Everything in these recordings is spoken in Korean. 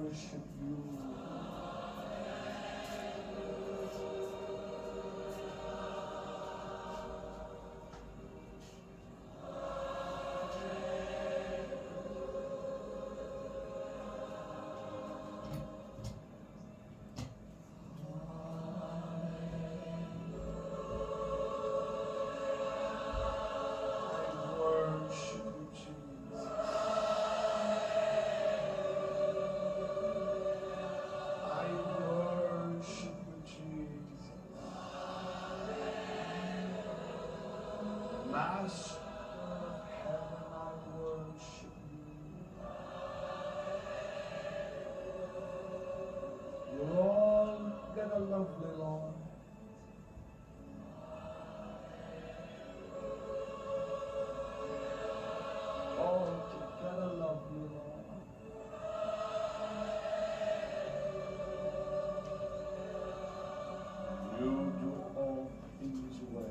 worship you. Master of heaven, I worship you. You're altogether lovely, Lord. Altogether lovely, Lord. You do all things well.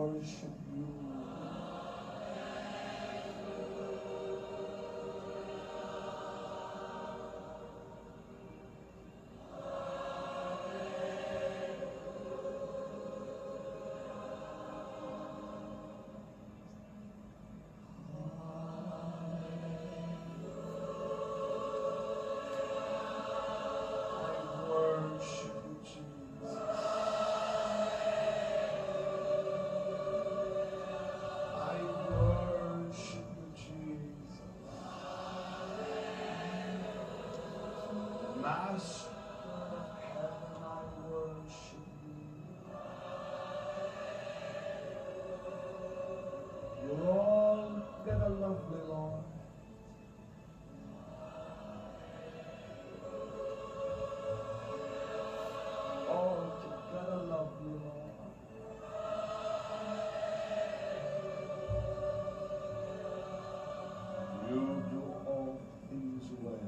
worship you. Master of heaven, I worship you. You're altogether lovely, Lord. Altogether lovely, Lord. You do all things well.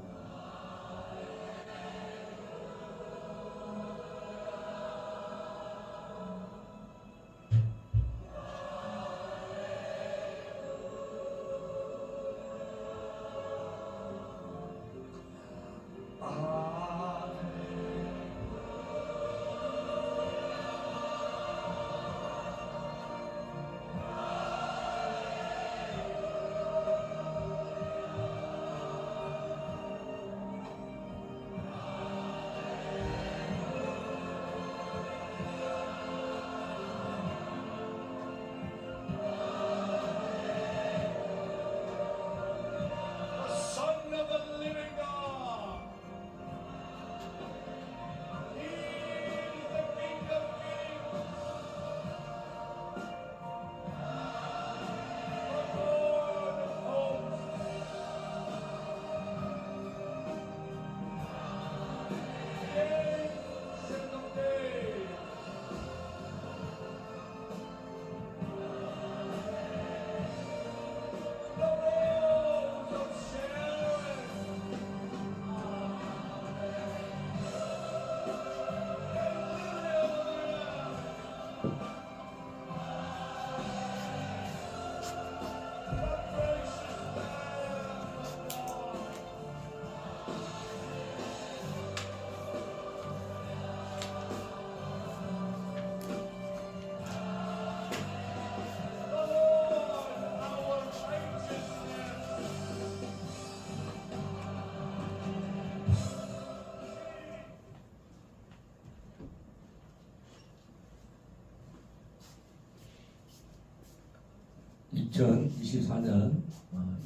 (2024년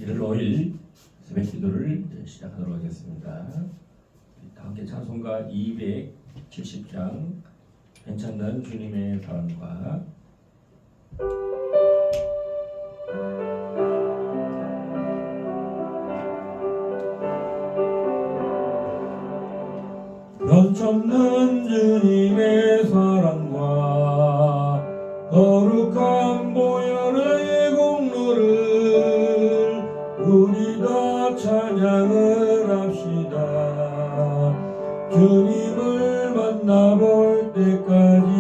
1월 5일) 새벽 기도를 시작하도록 하겠습니다. 함께 찬송가 270장 괜찮는 주님의 사랑과 변찮는 주님의 사랑과 거룩한 보혈의 공로를 우리 다 찬양을 합시다. 주님을 만나볼 때까지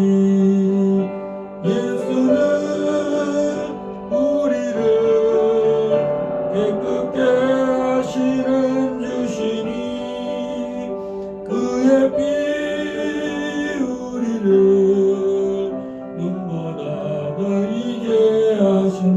예수는 우리를 깨끗게 하시는 주시니 그의 피 우리를 눈보다 더 이게 하시네.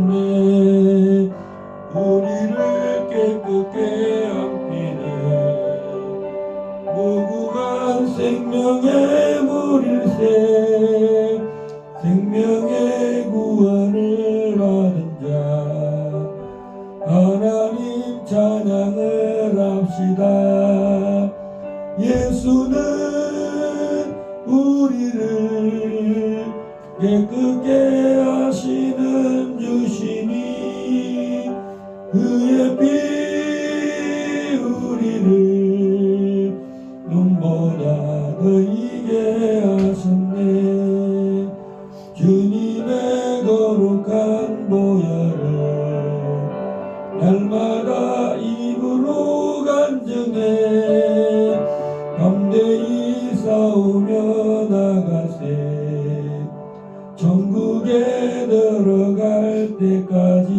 들어갈 때까지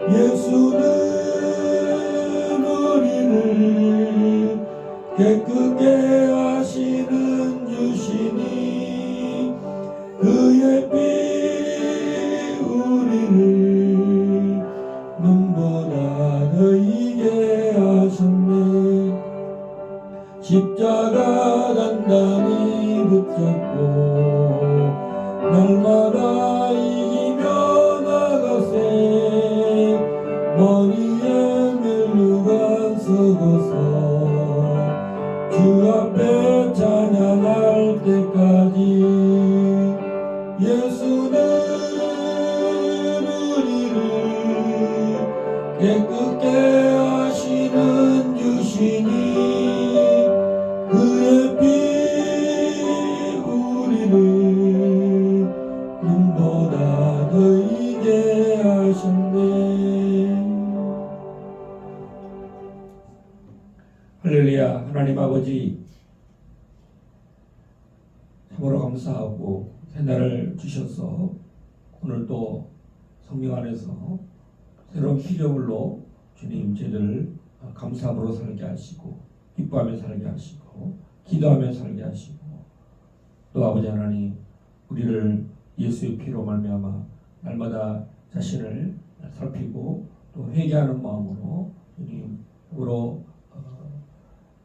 예수는 우리를 깨끗게 하시는 유신이 그의 피 우리를 눈보다 더 이게 하셨네. 십자가 단단히 붙잡고 날마다 이기며 나가세. 머리에 멜루가 서고서 주 앞에 찬양할 때까지 예수는 우리를 깨끗게 하시는 유신이 그의 피 우리를 눈보다 더 이게 하셨네. 할렐루야. 하나님 아버지 참으로 감사하고 새날을 주셔서 오늘도 성령 안에서 새로운 피조물로 주님 저희들을 감사함으로 살게 하시고 기뻐하며 살게 하시고 기도하며 살게 하시고 또 아버지 하나님 우리를 예수의 피로 말미암아 날마다 자신을 살피고 또 회개하는 마음으로 주님으로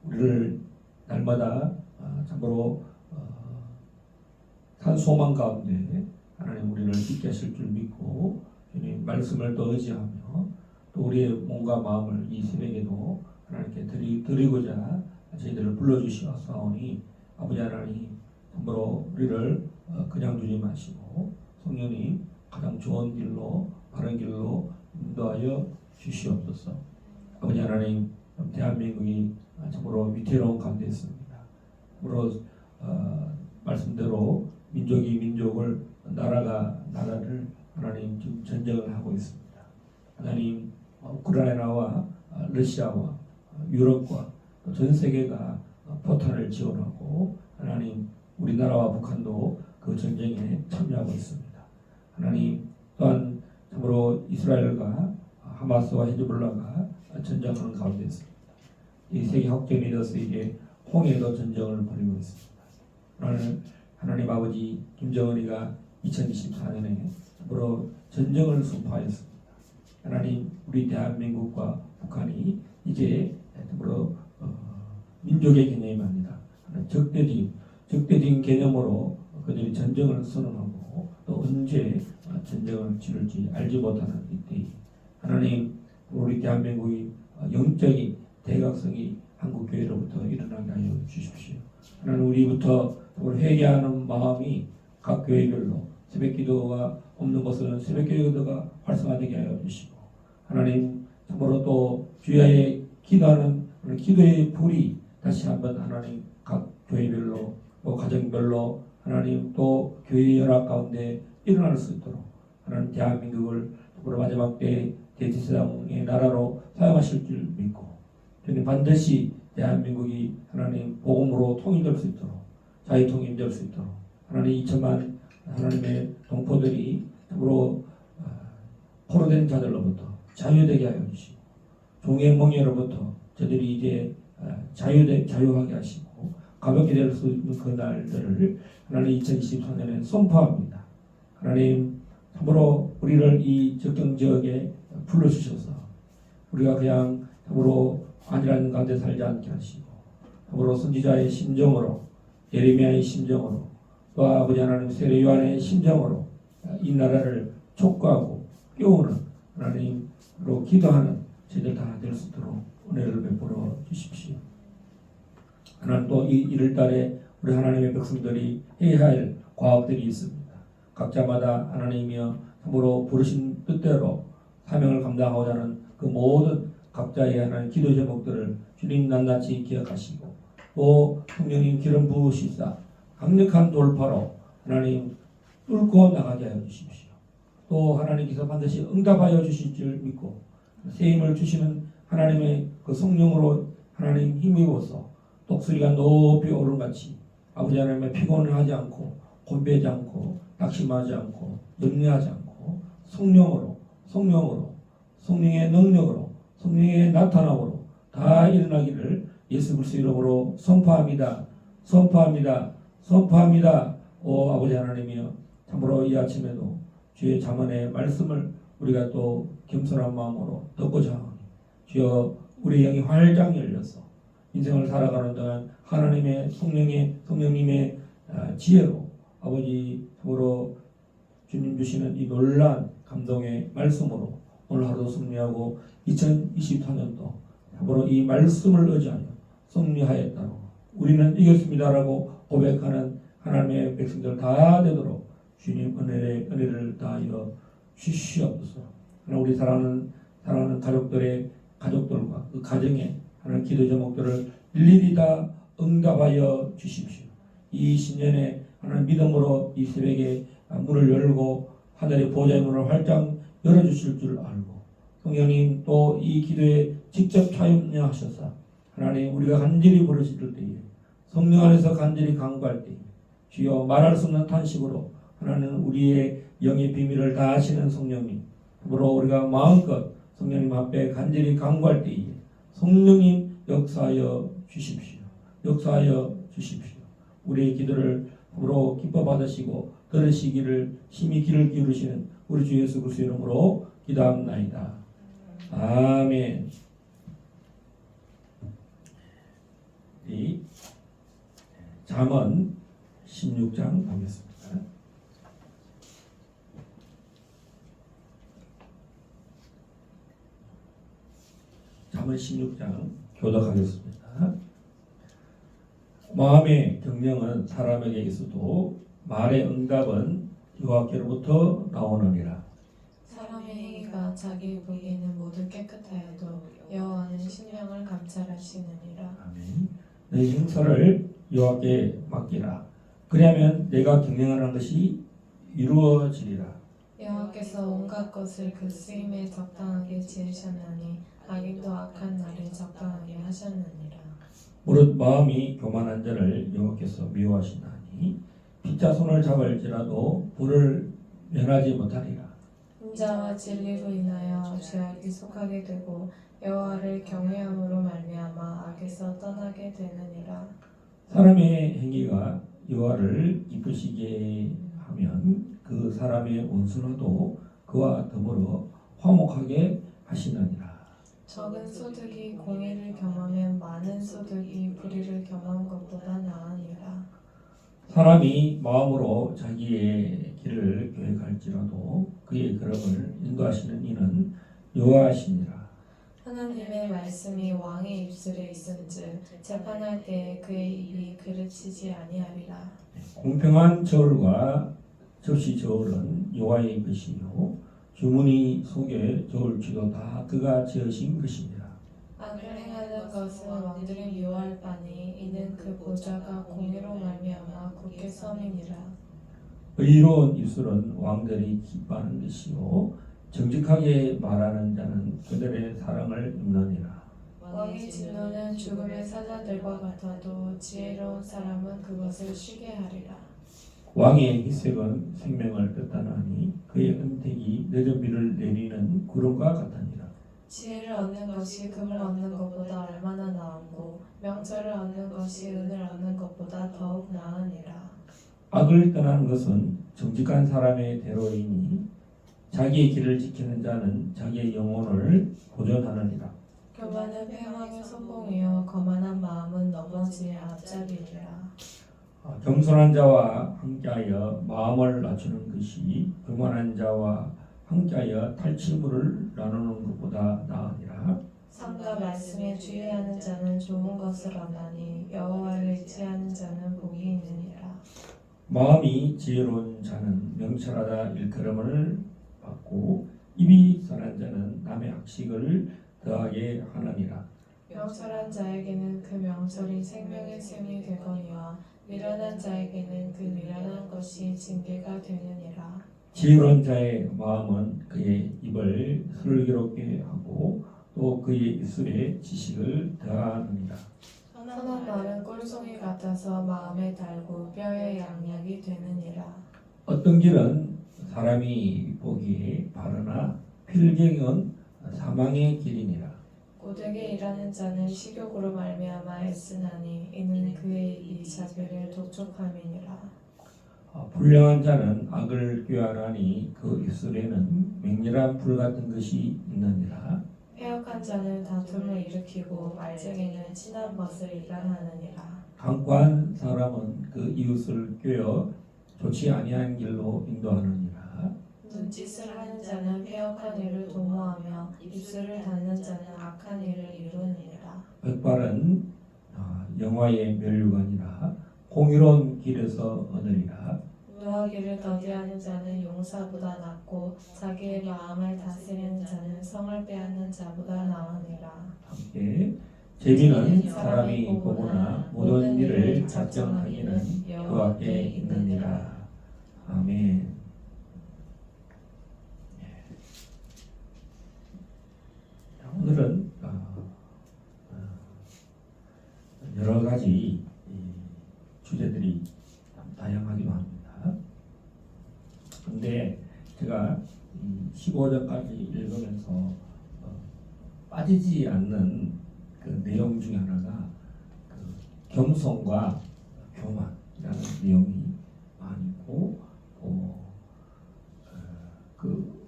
우리를 날마다 참으로 산 소망 가운데 하나님 우리를 있게 하실 줄 믿고 주님 말씀을 또 의지하며 또 우리의 몸과 마음을 이 새벽에도 하나님께 드리고자 저희들을 불러주시옵사오니 아버지 하나님 참으로 우리를 그냥 두지 마시고 성령님 가장 좋은 길로 바른 길로 인도하여 주시옵소서. 아버지 하나님 대한민국이 참으로 위태로운 가운데 있습니다. 참으로 말씀대로 민족이 민족을 나라가 나라를 하나님 지금 전쟁을 하고 있습니다. 하나님 우크라이나와 러시아와 유럽과 전 세계가 포탄을 지원하고 하나님 우리나라와 북한도 그 전쟁에 참여하고 있습니다. 하나님 또한 참으로 이스라엘과 하마스와 헤즈볼라가 전쟁하는 가운데 있습니다. 이 세계 확전이 되어서 이제 홍해도 전쟁을 벌이고 있습니다. 오늘 하나님 아버지 김정은이가 2024년에 참으로 전쟁을 선포하였습니다. 하나님 우리 대한민국과 북한이 이제 참으로 민족의 개념이 아니라 적대적인 개념으로 그들이 전쟁을 선언하고 또 언제 전쟁을 치를지 알지 못하는 이때 하나님 우리 대한민국이 영적인 대각성이 한국교회로부터 일어나게 하여 주십시오. 하나님 우리부터 회개하는 마음이 각 교회별로 새벽기도가 없는 것은 새벽기도가 활성화되게 하여 주시고 하나님 참으로 또 주야에 기도하는 기도의 불이 다시 한번 하나님 각 교회별로 또 가정별로 하나님 또 교회 연합 가운데 일어날 수 있도록 하나님 대한민국을 참으로 마지막 때 대제사장의 나라로 사용하실 줄 믿고 주님 반드시 대한민국이 하나님 복음으로 통일될 수 있도록 자유통일될 수 있도록 하나님 2천만 하나님의 동포들이 참으로 포로된 자들로부터 자유되게 하여 주시고 종의 멍에로부터 저들이 이제 자유하게 하시고 가볍게 될 수 있는 그 날들을 하나님 2024년에 선포합니다. 하나님 참으로 우리를 이 적정 지역에 불러주셔서 우리가 그냥 참으로 안일한 가운데 살지 않게 하시고 참으로 선지자의 심정으로 예레미야의 심정으로 또 아버지 하나님 세례 요한의 심정으로 이 나라를 촉구하고 깨우는 하나님으로 기도하는 저희들 다 될 수 있도록 은혜를 베풀어 주십시오. 하나님 또 이 1월달에 우리 하나님의 백성들이 해야 할 과업들이 있습니다. 각자마다 하나님이여 참으로 부르신 뜻대로 사명을 감당하고자 하는 그 모든 각자의 하나님 기도 제목들을 주님 낱낱이 기억하시고 또 성령님 기름 부으시사 강력한 돌파로 하나님 뚫고 나가게 하여 주십시오. 또 하나님께서 반드시 응답하여 주실 줄 믿고 새 힘을 주시는 하나님의 그 성령으로 하나님 힘입어서 독수리가 높이 오름같이 아버지 하나님의 피곤을 하지 않고 곤배하지 않고 낙심하지 않고 염려하지 않고 성령으로 성령의 능력으로 성령의 나타남으로 다 일어나기를 예수 그리스도 이름으로 선포합니다. 오 아버지 하나님이여, 참으로 이 아침에도 주의 자문의 말씀을 우리가 또 겸손한 마음으로 듣고자 하오니 주여, 우리 영이 활짝 열려서 인생을 살아가는 동안 하나님의 성령님의 지혜로 아버지, 참으로 주님 주시는 이 놀라운 감동의 말씀으로 오늘 하루도 승리하고 2024년도 참으로 이 말씀을 의지하여 승리하였다고 우리는 이겼습니다라고 고백하는 하나님의 백성들 다 되도록 주님 은혜를 다하여 주시옵소서. 우리 사랑하는 가족들과 그 가정에 하나님 기도 제목들을 일일이 다 응답하여 주십시오. 이 신년에 하나님 믿음으로 이 새벽에 문을 열고 하늘의 보좌의 문을 활짝 열어주실 줄 알고, 성령님 또 이 기도에 직접 참여하셔서 하나님 우리가 간절히 부르실 때에 성령 안에서 간절히 간구할 때에 주여 말할 수 없는 탄식으로 하나님 우리의 영의 비밀을 다 아시는 성령님, 그러므로 우리가 마음껏 성령님 앞에 간절히 간구할 때에 성령님 역사하여 주십시오. 우리의 기도를 그러므로 기뻐 받으시고 들으시기를 심히 귀를 기울이시는 우리 주 예수 그리스도 이름으로 기도합나이다. 아멘. 이 잠언 16장 보겠습니다. 잠언 16장 교독하겠습니다. 마음의 경영은 사람에게 있어도 말의 응답은 여호와께로부터 나오느니라. 사람의 행위가 자기 보기에는 모두 깨끗하여도 여호와는 심령을 감찰하시느니라. 아멘. 내 행사를 여호와께 맡기라. 그리하면 내가 경영하는 것이 이루어지리라. 여호와께서 온갖 것을 그 쓰임에 적당하게 지으셨나니 악인도 악한 날에 적당하게 하셨느니라. 무릇 마음이 교만한 자를 여호와께서 미워하시나니 피차 손을 잡을지라도 불을 면하지 못하리라. 인자와 진리로 인하여 죄악이 속하게 되고 여호와를 경외함으로 말미암아 악에서 떠나게 되느니라. 사람의 행위가 여호와를 기쁘시게 하면 그 사람의 원수라도 그와 더불어 화목하게 하시느니라. 적은 소득이 공의를 경하면 많은 소득이 불의를 경한 것보다 나으니라. 사람이 마음으로 자기의 길을 계획할지라도 그의 걸음을 인도하시는 이는 여호와시니라. 하나님의 말씀이 왕의 입술에 있은즉 재판할 때에 그의 입이 그르치지 아니하리라. 공평한 저울과 접시 저울은 여호와의 것이요 주머니 속에 저울추도 다 그가 지으신 것이니라. 악을 행하는 것은 왕들을 미워할 바니 이는 그 보좌가 공의로 말미암아 굳게 섬이니라. 의로운 입술은 왕들이 기뻐하는 것이요 정직하게 말하는 자는 그들의 사랑을 입느니라. 왕의 진노는 죽음의 사자들과 같아도 지혜로운 사람은 그것을 쉬게 하리라. 왕의 희색은 생명을 뜻하나니 그의 은택이 늦은 비를 내리는 구름과 같으니라. 지혜를 얻는 것이 금을 얻는 것보다 얼마나 나은고 명철을 얻는 것이 은을 얻는 것보다 더욱 나으니라. 악을 떠나는 것은 정직한 사람의 대로이니 자기의 길을 지키는 자는 자기의 영혼을 보존하느니라. 교만은 폐왕의 선봉이요 거만한 마음은 넘어짐의 앞잡이니라. 겸손한 자와 함께하여 마음을 낮추는 것이 교만한 자와 함께하여 탈취물을 나누는 것보다 나으니라. 삼가 말씀에 주의하는 자는 좋은 것을 얻나니 여호와를 의지하는 자는 복이 있느니라. 마음이 지혜로운 자는 명철하다 일컬음을 받고 입이 선한 자는 남의 악식을 더하게 하느니라. 명철한 자에게는 그 명철이 생명의 샘이 되거니와 미련한 자에게는 그 미련한 것이 징계가 되느니라. 지혜로운 자의 마음은 그의 입을 슬기롭게 하고 또 그의 입술에 지식을 더하느니라. 선한 말은 꿀송이 같아서 마음에 달고 뼈에 양약이 되느니라. 어떤 길은 사람이 보기에 바르나 필경은 사망의 길이니라. 고되게 일하는 자는 식욕으로 말미암아 애쓰나니 이는 그의 이 자기를 독촉함이니라. 불량한 자는 악을 꾀하나니 그 입술에는 맹렬한 불 같은 것이 있느니라. 패역한 자는 다툼을 일으키고 말쟁이는 친한 것을 이간하느니라. 강과한 사람은 그 이웃을 꾀어 좋지 아니한 길로 인도하느니라. 눈짓을 하는 자는 패역한 일을 도모하며 입술을 닫는 자는 악한 일을 이루느니라. 백발은 영화의 면류관이라 공의로운 길에서 얻으리라. 노하기를 더디하는 자는 용사보다 낫고 자기의 마음을 다스리는 자는 성을 빼앗는 자보다 나으니라. 함께 제비는 사람이 보거나 모든 일을 작정하기는 여호와께 있느니라. 아멘. 오늘은 여러 가지 주제들이 다양하기도 합니다. 근데 제가 15절까지 읽으면서 빠지지 않는 그 내용 중에 하나가 그 겸손과 교만이라는 내용이 많이 있고 그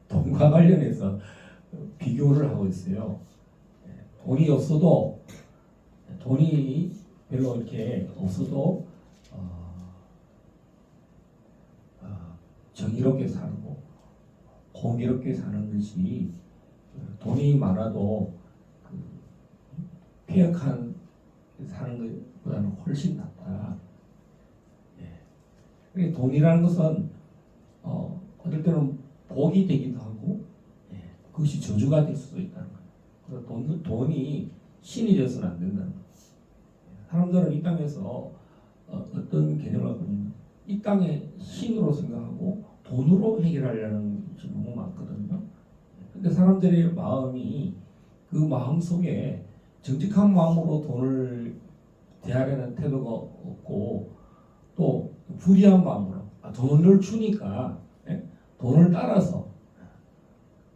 돈과 관련해서 비교를 하고 있어요. 돈이 없어도 돈이 별로 이렇게 없어도 정의롭게 살고 공의롭게 사는 것이 돈이 많아도 그 폐역한 사는 것보다는 훨씬 낫다. 돈이라는 것은 어떨 때는 복이 되기도 하고 그것이 저주가 될 수도 있다는 거예요. 그래서 돈이 신이 되어서는 안 된다는 거예요. 사람들은 이 땅에서 어떤 개념을 갖고 있냐면 이 땅의 신으로 생각하고 돈으로 해결하려는 것이 너무 많거든요. 근데 사람들의 마음이 그 마음 속에 정직한 마음으로 돈을 대하려는 태도가 없고 또 불의한 마음으로 돈을 주니까 돈을 따라서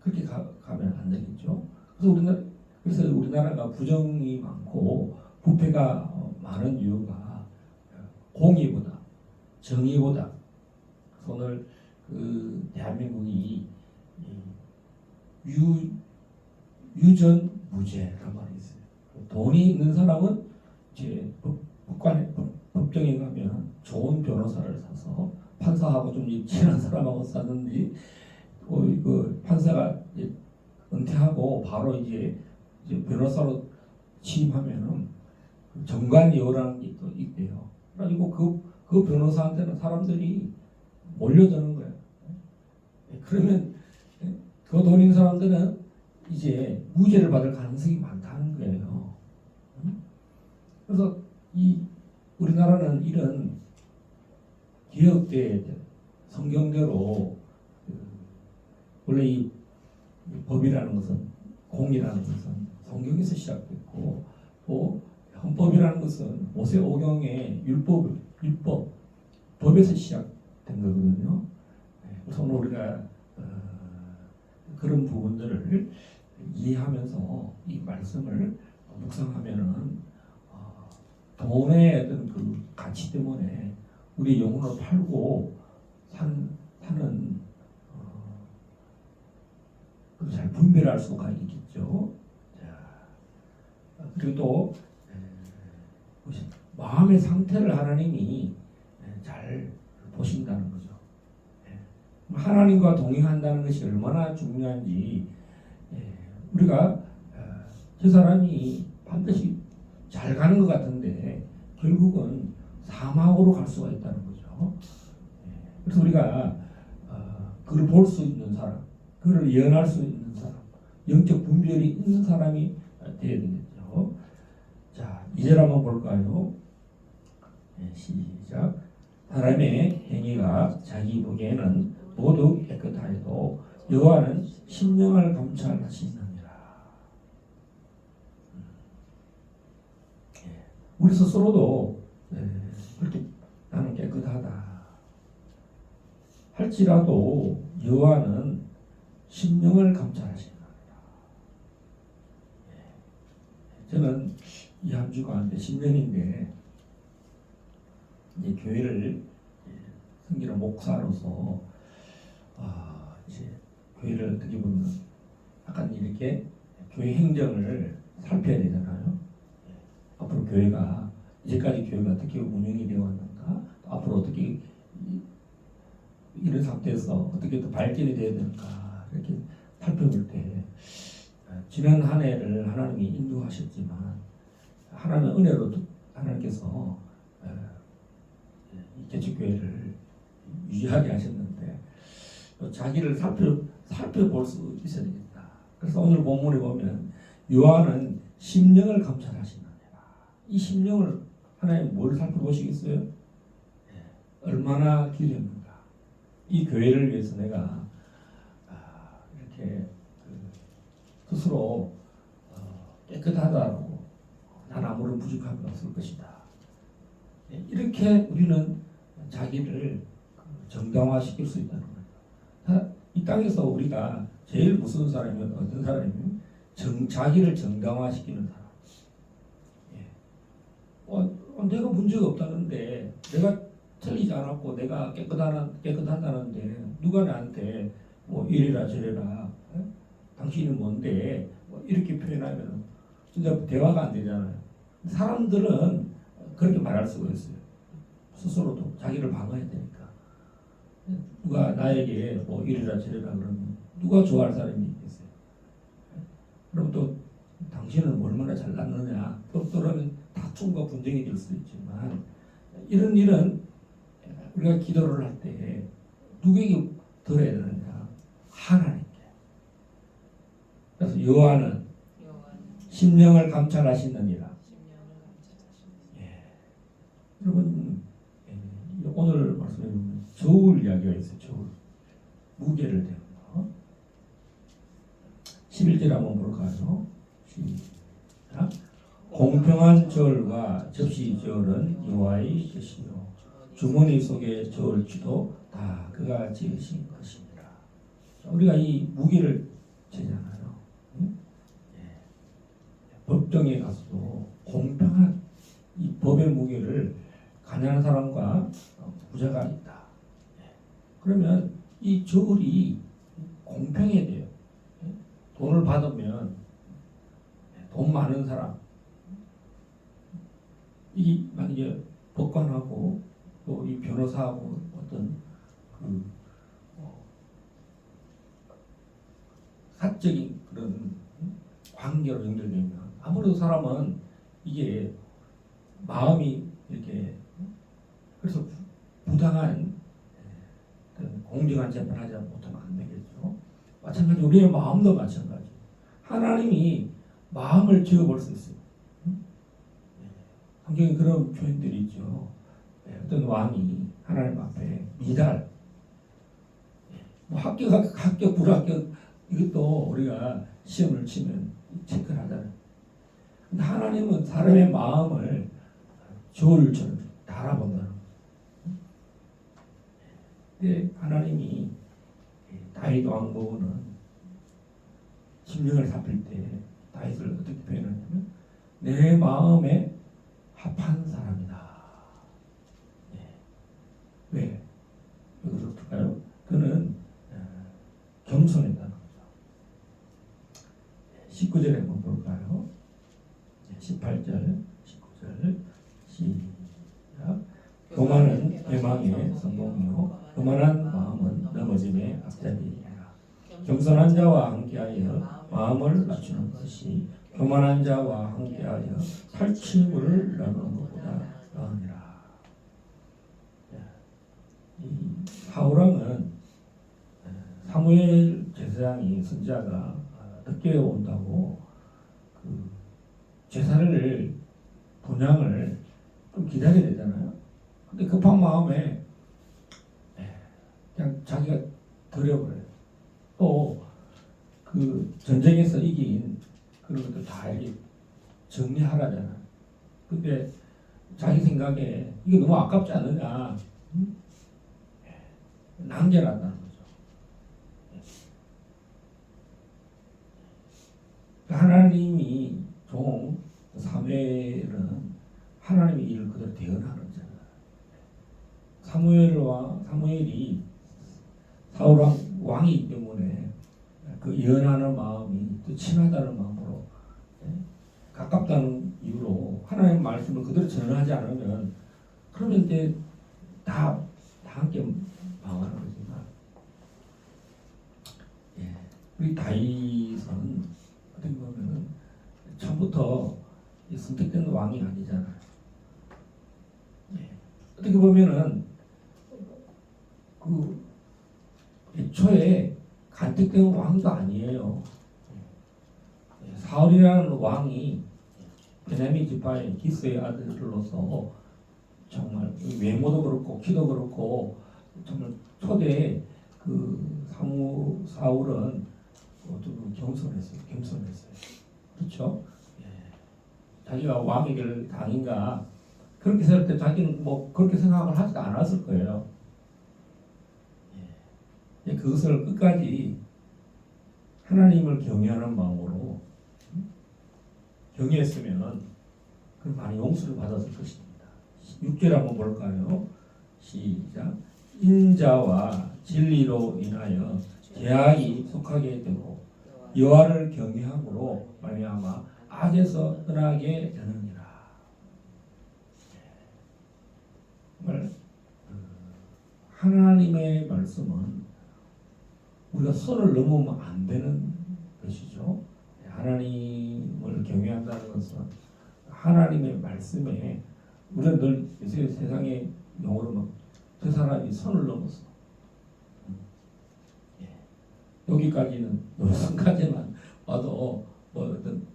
그렇게 가면 안 되겠죠. 그래서 우리나라가 부정이 많고 부패가 많은 이유가 공의보다 정의보다 오늘 그 대한민국이 유전무죄란 말이 있어요. 돈이 있는 사람은 이제 법정에 가면 좋은 변호사를 사서 판사하고 좀 친한 사람하고 샀는지 그 판사가 이제 은퇴하고 바로 이제 변호사로 취임하면은 정관예우라는 게 또 있대요. 그래가지고 그 변호사한테는 사람들이 몰려드는 거예요. 그러면 그 돈 있는 사람들은 이제 무죄를 받을 가능성이 많다는 거예요. 그래서 우리나라는 이런 개혁대 성경대로 원래 이 법이라는 것은 공이라는 것은 성경에서 시작됐고 또 헌법이라는 것은 모세오경의 법에서 시작된 거거든요. 그래서 오늘 우리가 그런 부분들을 이해하면서 이 말씀을 묵상하면은 돈의 어떤 그 가치 때문에 우리 영혼을 팔고 사는 잘 분별할 수가 있겠죠. 자, 그리고 또 마음의 상태를 하나님이 잘 보신다는 거죠. 하나님과 동행한다는 것이 얼마나 중요한지 우리가 저 사람이 반드시 잘 가는 것 같은데 결국은 사망으로 갈 수가 있다는 거죠. 그래서 우리가 그를 볼 수 있는 사람, 그를 예언할 수 있는 사람, 영적 분별이 있는 사람이 되어야 되겠죠. 자, 2절 한번 볼까요? 시작. 사람의 행위가 자기 보기에는 모두 깨끗하여도 여호와는 심령을 감찰하시느니라. 우리 스스로도 그렇게 깨끗하다 할지라도 여호와는 심령을 감찰하시느니라. 저는 이 한 주가 이제 10년인데 이제 교회를 섬기는 목사로서 이제 교회를 어떻게 보면 약간 이렇게 교회 행정을 살펴야 되잖아요. 앞으로 교회가 이제까지 교회가 어떻게 운영이 되어 왔는가, 앞으로 어떻게 이런 상태에서 어떻게 또 발전이 되어야 될까 이렇게 살펴볼 때 지난 한 해를 하나님이 인도하셨지만 하나님의 은혜로 하나님께서 이 개척교회를 유지하게 하셨는데 또 자기를 살펴볼 수 있어야 되겠다. 그래서 오늘 본문에 보면 요한은 심령을 감찰하시느니라. 이 심령을 하나님 뭘 살펴보시겠어요? 얼마나 기도했는가. 이 교회를 위해서 내가 이렇게 스스로 깨끗하다고 난 아무런 부족함이 없을 것이다. 이렇게 우리는 자기를 정당화시킬 수 있다는 거예요. 이 땅에서 우리가 제일 무서운 사람이면 어떤 사람이면 자기를 정당화시키는 사람. 내가 문제가 없다는데, 내가 틀리지 않았고 내가 깨끗하다는데 누가 나한테 뭐 이래라 저래라, 당신이 뭔데, 뭐 이렇게 표현하면 진짜 대화가 안 되잖아요. 사람들은 그렇게 말할 수가 있어요. 스스로도 자기를 방어해야 되니까. 누가 나에게 뭐 이래라 저래라 그러면 누가 좋아할 사람이 있겠어요? 그럼 또 당신은 얼마나 잘났느냐, 또 그러면 다툼과 분쟁이 될 수도 있지만, 이런 일은 우리가 기도를 할 때 누구에게 들어야 되느냐? 하나님께. 그래서 여호와는 심령을 감찰하시느니라. 여러분, 오늘 말씀에 보면 저울 이야기가 있어요. 저울. 무게를 대는 거. 11절 한번 볼까요? 시작. 공평한 저울과 접시 저울은 여호와의 것이요 주머니 속에 저울지도 다 그가 지으신 것입니다. 우리가 이 무게를 재잖아요. 법정에 가서도 공평한 이 법의 무게를 가난한 사람과 부자가 있다. 그러면 이 저울이 공평해야 돼요. 돈을 받으면 돈 많은 사람, 이 만약에 법관하고 또 이 변호사하고 어떤 사적인 그런 관계로 연결되면 아무래도 사람은 이게 마음이 이렇게, 그래서 부당한 공정한 재판을 하지 못하면 안 되겠죠. 마찬가지 우리의 마음도 마찬가지. 하나님이 마음을 지어볼 수 있어요. 성경에 그런 표현들이 있죠. 어떤 왕이 하나님 앞에 미달, 뭐 합격, 불합격 이것도 우리가 시험을 치면 체크를 하잖아요. 근데 하나님은 사람의 마음을 저울처럼 달아본다는 거예요. 근데 하나님이 다윗 왕 보고는 심령을 살필 때 다윗을 어떻게 표현하냐면 내 마음에 합한 사람이다. 왜? 여기서 어떨까요? 그는 겸손했다는 거죠. 19절에 한번 볼까요? 18절, 19절 시작. 교만은 배망의 성공이요 교만한 마음은 넘어짐의 앞자리이라. 겸손한 자와 함께하여 마음을 낮추는 것이 교만한 자와 함께하여 살침을 나누는 것보다 나으니라. 이 사울왕은 사무엘 제사장이 선지자가 늦게 온다고 그 제사를 분향을 좀 기다려야 되잖아요. 근데 급한 마음에 그냥 자기가 드려버려요. 또 그 전쟁에서 이긴 그런 것들 다 이렇게 정리하라잖아요. 근데 자기 생각에 이게 너무 아깝지 않느냐, 난결한다는 거죠. 하나님이 종 사무엘은 하나님의 일을 그대로 대언하는 자다. 사무엘이 사울 왕이기 때문에 그 예언하는 마음이 또 친하다는 마음으로 가깝다는 이유로 하나님의 말씀을 그대로 전하지 않으면 그러면 이제 다 함께 망하는 거지만 우리 다윗은 어떻게 보면은 처음부터 선택된 왕이 아니잖아요. 어떻게 보면은 그 애초에 간택된 왕도 아니에요. 사울이라는 왕이 베냐민 지파의 기스의 아들로서 정말 외모도 그렇고 키도 그렇고 정말 초대 그 사울은 좀 겸손했어요. 그렇죠? 자기가 왕이 될 당인가 그렇게 생각할 때 자기는 뭐 그렇게 생각을 하지도 않았을 거예요. 그것을 끝까지 하나님을 경외하는 마음으로 경외했으면 그 많이 용서를 받았을 것입니다. 6절 한번 볼까요? 시작. 인자와 진리로 인하여 죄악이 속하게 되고 여호와를 경외함으로 말미암아 악에서 떠나게 되느니라. 정말 하나님의 말씀은 우리가 선을 넘으면 안 되는 것이죠. 하나님을 경외한다는 것은 하나님의 말씀에 우리가 늘 요새 세상의 용어로 막 그 사람이 선을 넘었어. 여기까지는 요선까지만 와도 뭐 어떤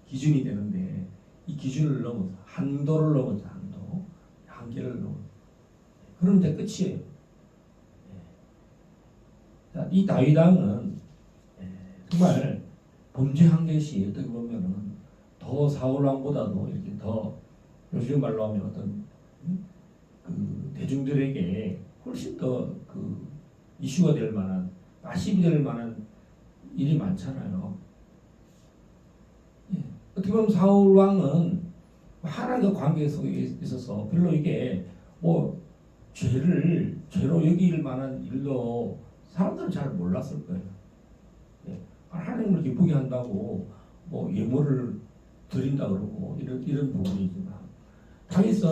기준이 되는데 이 기준을 넘어서 한도를 넘어서 한계를 넘어. 그럼 이제 끝이에요. 자, 이 다윗 왕은 정말 범죄한 것이 어떻게 보면은 더 사울 왕보다도 이렇게 더 요즘 말로 하면 어떤 그 대중들에게 훨씬 더 그 이슈가 될 만한 아심이 될 만한 일이 많잖아요. 어떻게 보면 사울 왕은 하나님과 관계 속에 있어서 별로 이게 뭐 죄로 여길 만한 일도 사람들은 잘 몰랐을 거예요. 하나님을 기쁘게 한다고 뭐 예물을 드린다 그러고 이런 부분이지만 다윗은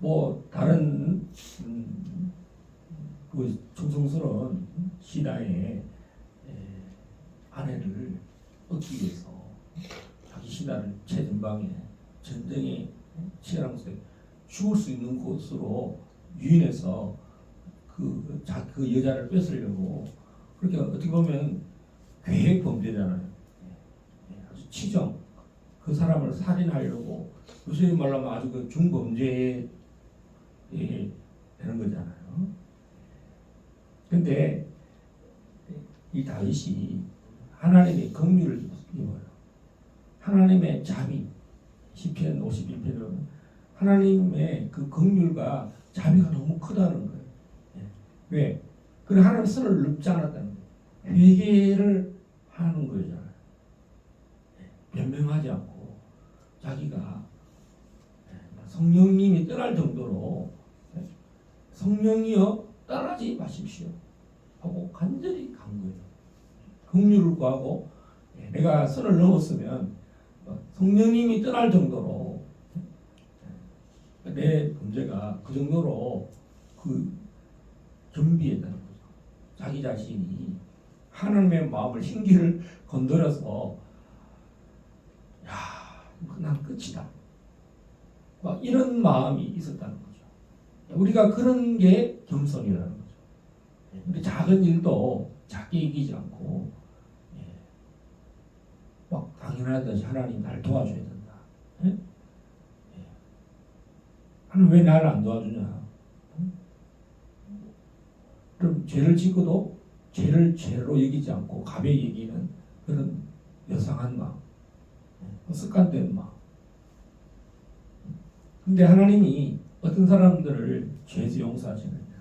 뭐 다른 그 충성스러운 신하의 아내를 얻기 위해서 자기 신하를 최전방에 전쟁에 치열한 곳에 죽을 수 있는 곳으로 유인해서 그 여자를 뺏으려고 그렇게 어떻게 보면 계획 범죄잖아요. 아주 치정 그 사람을 살인하려고 요새 말로 하면 아주 그 중범죄에 되는 거잖아요. 근데 이 다윗이 하나님의 긍휼을 입어요. 하나님의 자비 시편 51편은 하나님의 그 긍휼과 자비가 너무 크다는 거예요. 왜? 그래 하나님 선을 넘지 않았다는 거예요. 회개를 하는 거잖아요. 변명하지 않고 자기가 성령님이 떠날 정도로 성령이여 떠나지 마십시오 하고 간절히 간 거예요. 긍휼을 구하고 내가 선을 넘었으면 성령님이 떠날 정도로 내 범죄가 그 정도로 그 겸비했다는 거죠. 자기 자신이 하나님의 마음을 신기를 건드려서 난 끝이다. 막 이런 마음이 있었다는 거죠. 우리가 그런 게 겸손이라는 거죠. 우리 작은 일도 작게 여기지 않고 막 당연하듯이 하나님 날 도와줘야 된다. 하나님 왜 나를 안 도와주냐? 그럼 죄를 짓고도 죄를 죄로 여기지 않고 가벼이 여기는 그런 여상한 마음, 습관된 마음. 근데 하나님이 어떤 사람들을 죄에서 용서하시느냐?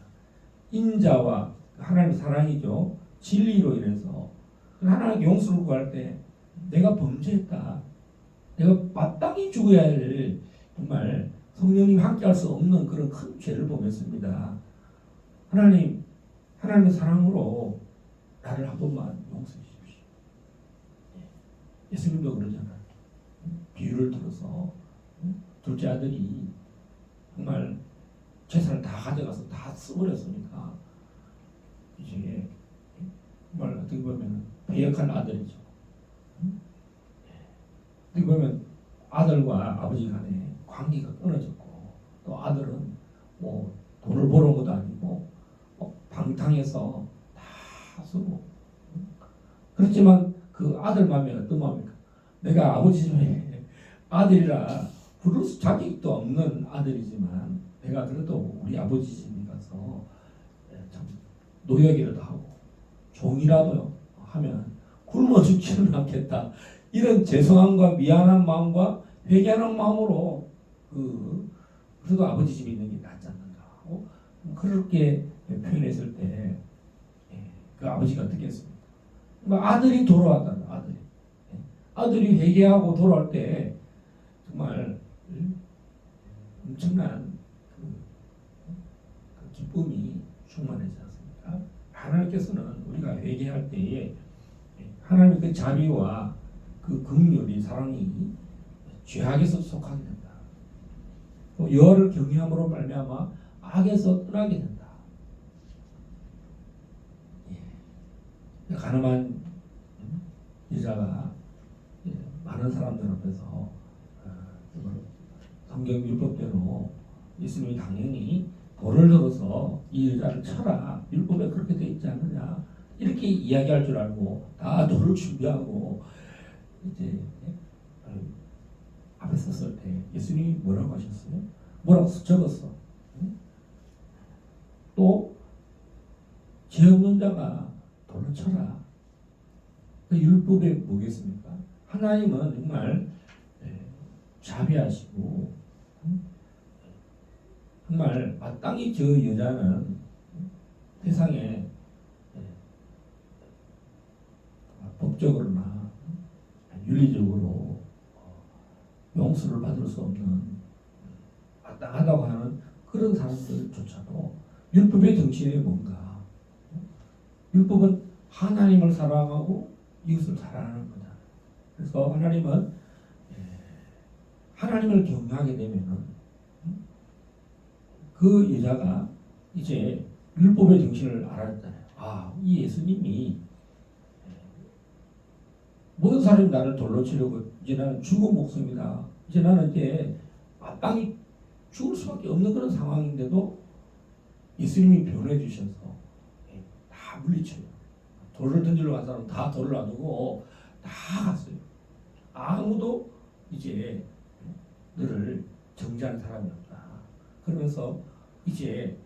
인자와 하나님의 사랑이죠. 진리로 인해서 하나님께 용서를 구할 때 내가 범죄했다. 내가 마땅히 죽어야 할 정말 성령님 함께할 수 없는 그런 큰 죄를 범했습니다. 하나님의 사랑으로 나를 한 번만 용서해 주십시오. 예수님도 그러잖아요. 비유를 들어서 둘째 아들이 정말 재산을 다 가져가서 다 써버렸으니까 이제 정말 어떻게 보면 배역한 아들이죠. 어떻게 보면 아들과 아버지 간에 관계가 끊어졌고 또 아들은 뭐 돈을 벌어온 것도 아니고 방탕해서 다 쓰고 그렇지만 그 아들 마음이 어떤 마음입니까? 내가 아버지 집에 아들이라 부를 자격도 없는 아들이지만 내가 그래도 우리 아버지 집에 가서 참 노역이라도 하고 종이라도 하면 굶어 죽지는 않겠다. 이런 죄송함과 미안한 마음과 회개하는 마음으로 그래도 아버지 집에 있는 게 낫지 않는가 하고 그렇게 표현했을 때 그 아버지가 어떻게 했습니까? 아들이 돌아왔다. 아들이 회개하고 돌아올 때 정말 엄청난 그 기쁨이 충만하지 않습니까? 하나님께서는 우리가 회개할 때에 하나님의 그 자비와 그 긍휼이 사랑이 죄악에서 속하게 된다. 또 여호와를 경외함으로 말미암아 악에서 떠나게 된다. 가늠한 여자가 많은 사람들 앞에서 성경 율법대로 예수님이 당연히 돌을 들어서 이 여자를 쳐라. 율법에 그렇게 되어 있지 않느냐. 이렇게 이야기할 줄 알고 다 돌을 준비하고 이제 앞에 섰을 때 예수님이 뭐라고 하셨어요? 뭐라고 적었어? 또 죄 없는 자가 돌을 쳐라. 그 율법에 뭐겠습니까? 하나님은 정말 자비하시고 정말 마땅히 저 여자는 세상에 법적으로나 윤리적으로 용서를 받을 수 없는 마땅하다고 하는 그런 사람들조차도 율법의 정신이 뭔가? 율법은 하나님을 사랑하고 이웃을 사랑하는 거다. 그래서 하나님은 하나님을 경외하게 되면은 그 여자가 이제 율법의 정신을 알았잖아요. 이 예수님이 모든 사람이 나를 돌로 치려고 이제 나는 죽은 목숨이다. 이제 나는 이제 마땅히 죽을 수밖에 없는 그런 상황인데도 예수님이 변해 주셔서 다 물리쳐요. 돌을 던지러 간 사람은 다 돌을 놔두고 다 갔어요. 아무도 이제 너를 정죄하는 사람이 없다. 그러면서 이제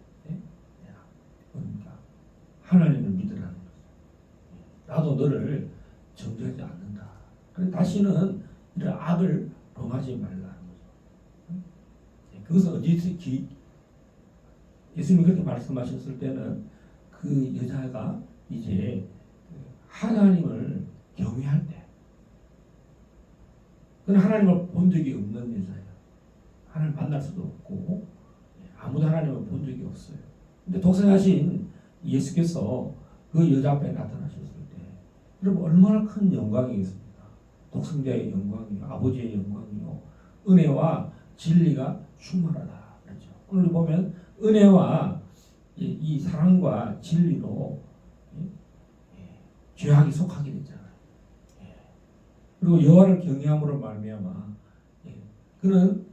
뭡니까? 하나님을 믿으라는 거죠. 나도 너를 정죄하지 않는다. 그래서 다시는 이런 악을 범하지 말라는 거죠. 그것은 어디서 예수님이 그렇게 말씀하셨을 때는 그 여자가 이제 하나님을 경외할 때, 그는 하나님을 본 적이 없는 여자예요. 하나님 만날 수도 없고 아무도 하나님을 본 적이 없어요. 근데 독생하신 예수께서 그 여자 앞에 나타나셨을 때, 여러분 얼마나 큰 영광이겠습니까? 독생자의 영광이요, 아버지의 영광이요, 은혜와 진리가 충만하다. 그렇죠. 오늘 보면 은혜와 이 사랑과 진리로 죄악이 속하게 됐잖아요. 그리고 여호와를 경외함으로 말미암아 그는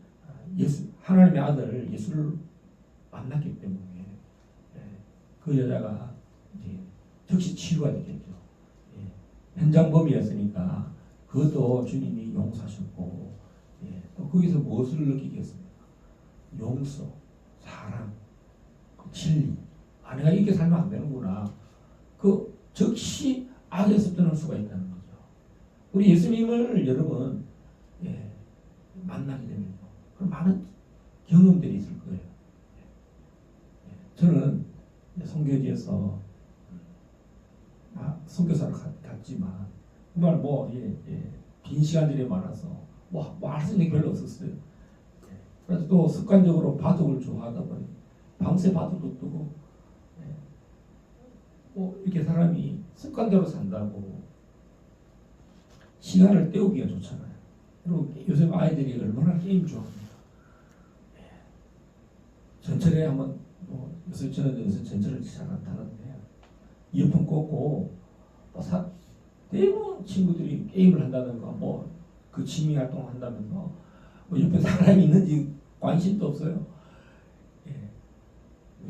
하나님의 아들 예수를 만났기 때문에 그 여자가 이제 즉시 치유가 되겠죠. 현장범이었으니까 그것도 주님이 용서하셨고 또 거기서 무엇을 느끼겠습니까? 용서, 사랑, 진리. 내가 이렇게 살면 안 되는구나. 그 즉시 악에서 떠날 수가 있다는 거죠. 우리 예수님을 여러분 만나게 되면 그런 많은 경험들이 있을 거예요. 저는 선교지에서 선교사로 갔지만 정말 빈 시간들이 많아서 할 수 있는 게 별로 없었어요. 그래서 또 습관적으로 바둑을 좋아하다 보니 밤새 바둑도 뜨고 이렇게 사람이 습관대로 산다고 시간을 때우기가 좋잖아요. 그리고 요즘 아이들이 얼마나 게임 좋아합니까? 전철에 한번 요새 저는 전철을 잘 안 타는데 이어폰 꽂고 대부분 친구들이 게임을 한다든가 그 취미 활동을 한다면서 옆에 사람이 있는지 관심도 없어요.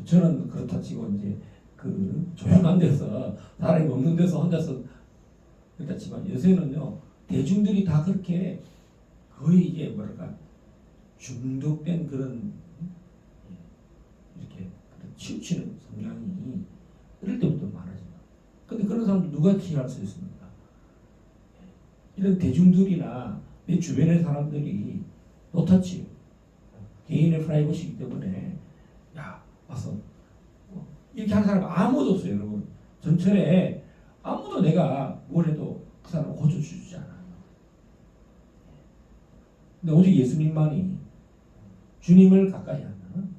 저는 그렇다 치고 이제 그 조용한 데서 사람이 없는 데서 혼자서 그렇다 치면 요새는요 대중들이 다 그렇게 거의 이게 중독된 그런 이렇게 치우치는 성향이 이럴 때부터 많아집니다. 근데 그런 사람들 누가 치유할 수 있습니까? 이런 대중들이나 내 주변의 사람들이 노타치 개인의 프라이버시이기 때문에 와서 이렇게 하는 사람 아무도 없어요. 여러분 전철에 아무도 내가 뭘 해도 그 사람 고쳐주지 않아요. 근데 오직 예수님만이 주님을 가까이 하면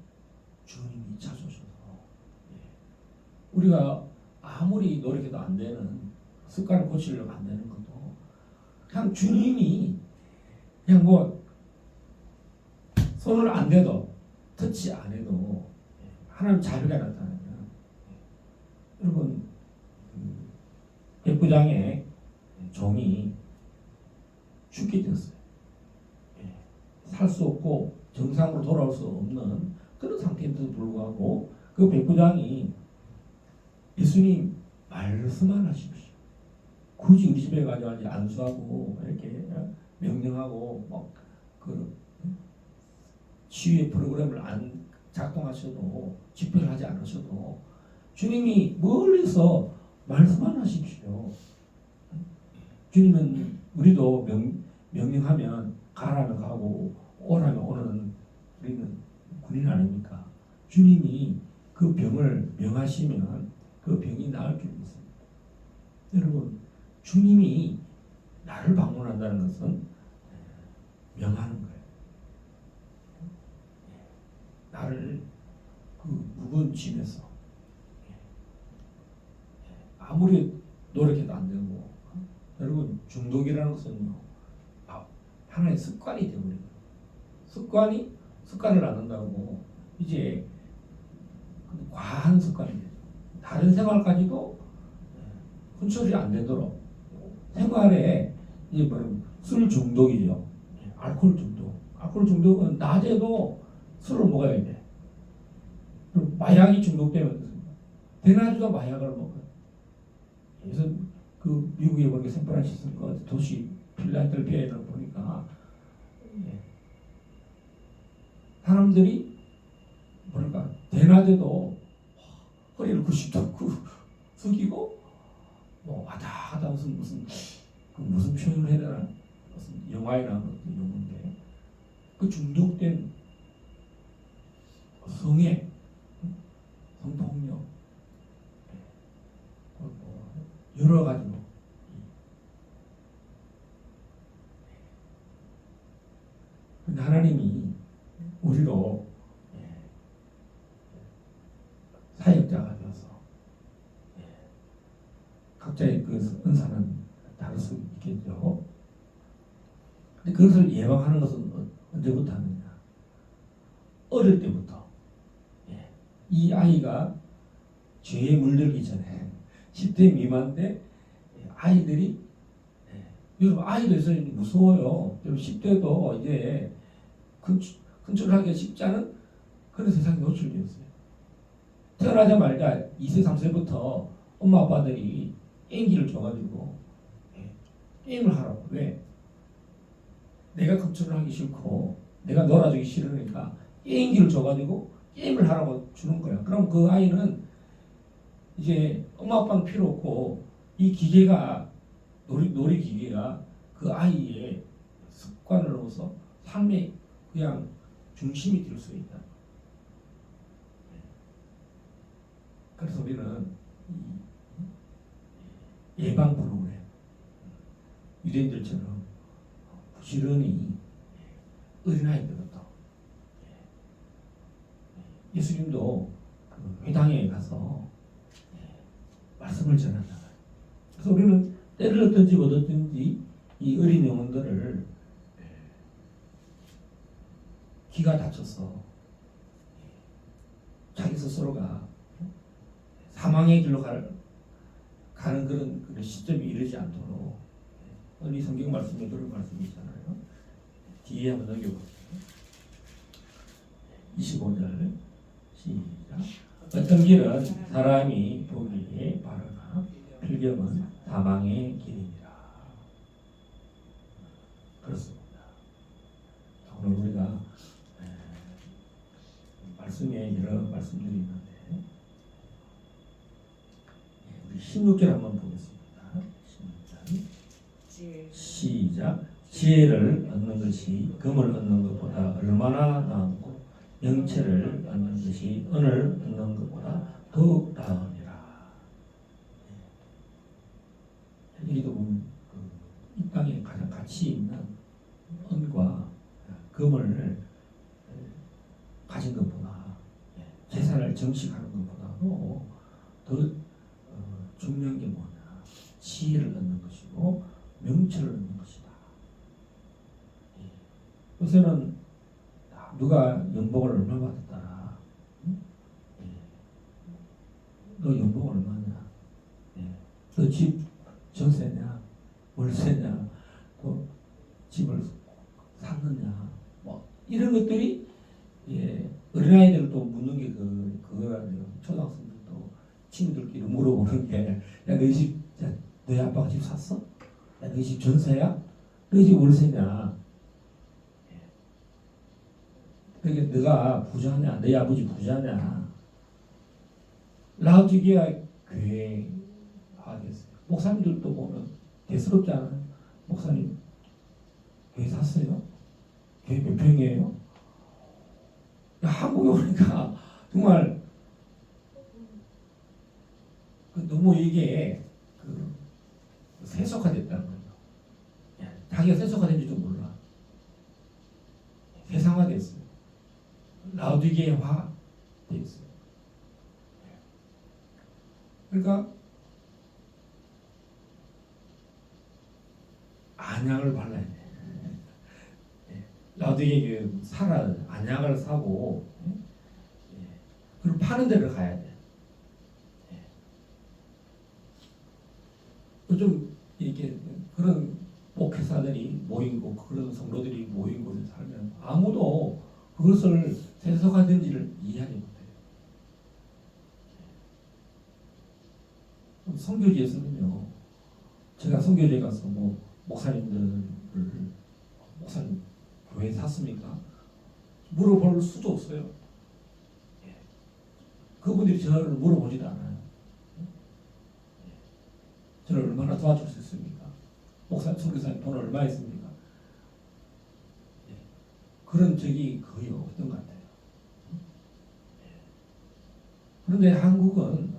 주님이 찾아오셔서 우리가 아무리 노력해도 안 되는 습관을 고치려고 안 되는 것도 그냥 주님이 그냥 손을 안 대도 터치 안 해도 하나님 자비가 나타나요. 여러분 백부장의 종이 죽게 되었어요. 살 수 없고 정상으로 돌아올 수 없는 그런 상태임에도 불구하고 그 백부장이 예수님 말씀만 하십시오. 굳이 우리 집에 가져가지 안수하고 이렇게 명령하고 그 치유의 프로그램을 안 작동하셔도 집회를 하지 않으셔도 주님이 멀리서 말씀만 하십시오. 주님은 우리도 명령하면 가라면 가고 오라면 오는 우리는 군인 아닙니까? 주님이 그 병을 명하시면 그 병이 나을 줄 믿습니다. 여러분 주님이 나를 방문한다는 것은 명하는 거예요. 나를 그 무거운 짐에서 아무리 노력해도 안 되고 여러분 중독이라는 것은요 하나의 습관이 되어버려요. 습관을 안 한다고 이제 과한 습관이 되죠. 다른 생활까지도 컨트롤이 안 되도록 생활에 이제 술 중독이죠. 알코올 중독. 알코올 중독은 낮에도 술을 먹어야 돼. 그리고 마약이 중독되면 어떻습니까? 대낮에도 마약을 먹어요. 그래서 그 미국에 보니까 샌프란시스코 도시 필라델피아를 보니까 사람들이 대낮에도 허리를 90도 숙이고 하다 하다 무슨 표현을 해야 되나 무슨 영화에 나오는 용어인데 그 중독된 성애, 성폭력 여러 가지로 근데 하나님이 우리로 사역자가 되어서 각자의 그 은사는 다를 수 있겠죠. 근데 그것을 예방하는 것은 언제부터 하느냐? 어릴 때부터. 이 아이가 죄에 물들기 전에 10대 미만 때 아이들이 여러분 아이들 있으니 무서워요. 여러분 10대도 이제 컨트롤하기가 쉽지 않은 그런 세상에 노출되었어요. 태어나자마자 2세 3세부터 엄마 아빠들이 게임기를 줘가지고 게임을 하라고. 왜? 내가 컨트롤하기 싫고 내가 놀아주기 싫으니까 게임기를 줘가지고 게임을 하라고 주는 거야. 그럼 그 아이는 이제 엄마 아빠는 필요 없고 이 기계가 놀이 기계가 그 아이의 습관으로서 삶의 그냥 중심이 될 수 있다. 그래서 우리는 이 예방 프로그램 유대인들처럼 부지런히 어린아이들부터 예수님도 그 회당에 가서 말씀을 전한다. 그래서 우리는 때를 얻든지 못 얻든지 이 어린 영혼들을 귀가 다쳐서 자기 스스로가 사망의 길로 가는 그런 시점이 이르지 않도록 이 성경 말씀에 그런 말씀이 있잖아요. 뒤에 한번 넘겨볼게요. 25절 시작. 어떤 길은 사람이 보기에 바르나 필경은 사망의 길이니라. 그렇습니다. 오늘 우리가 말씀에 여러 말씀들이 있는데 우리 16절 한번 보겠습니다. 16절 시작. 지혜를 얻는 것이 금을 얻는 것보다 얼마나 나은고 영체를 얻는 것이 은을 얻는 것보다 더욱 나으니라. 여기도 보면 이 땅에 가장 가치 있는 은과 금을 가진 것보다 재산을 정식하는 것보다도 더 중요한 게 뭐냐? 지혜를 얻는 것이고 명철을 얻는 것이다. 요새는 누가 연봉을 얼마 받았더라? 너 연봉 얼마냐? 너 집 전세냐? 월세냐? 또 집을 샀느냐? 뭐 이런 것들이 어린아이들도 묻는 게 그거라요. 초등학생들도 친구들끼리 물어보는 게, 야, 너희 집, 야, 너희 아빠가 집 샀어? 야, 너희 집 전세야? 너희 집 월세냐? 그러니까 너가 부자냐? 너희 아버지 부자냐? 라우디게아 교회 하겠어요. 목사님들도 보면 대수롭지 않아요? 목사님 교회 샀어요? 교회 몇 평이에요? 한국에 오니까 정말 너무 이게 세속화됐다는 거예요. 자기가 세속화된지도 몰라. 세상화됐어요. 라우디게화 됐어요. 그러니까 안약을 발라야 돼. 라우디게 안약을 사고 그리고 파는 데를 가야 돼. 요즘 이게 그런 목회사들이 모이고 그런 성도들이 모인 곳에 살면 아무도 그것을 세속화된지를 이해하지 못해요. 선교지에서는요, 제가 선교지에 가서 목사님 교회 샀습니까? 물어볼 수도 없어요. 그분들이 저를 물어보지도 않아요. 저를 얼마나 도와줄 수 있습니까? 목사님, 선교사님 돈 얼마 있습니까? 그런 적이 거의 없던 것 같아요. 그런데 한국은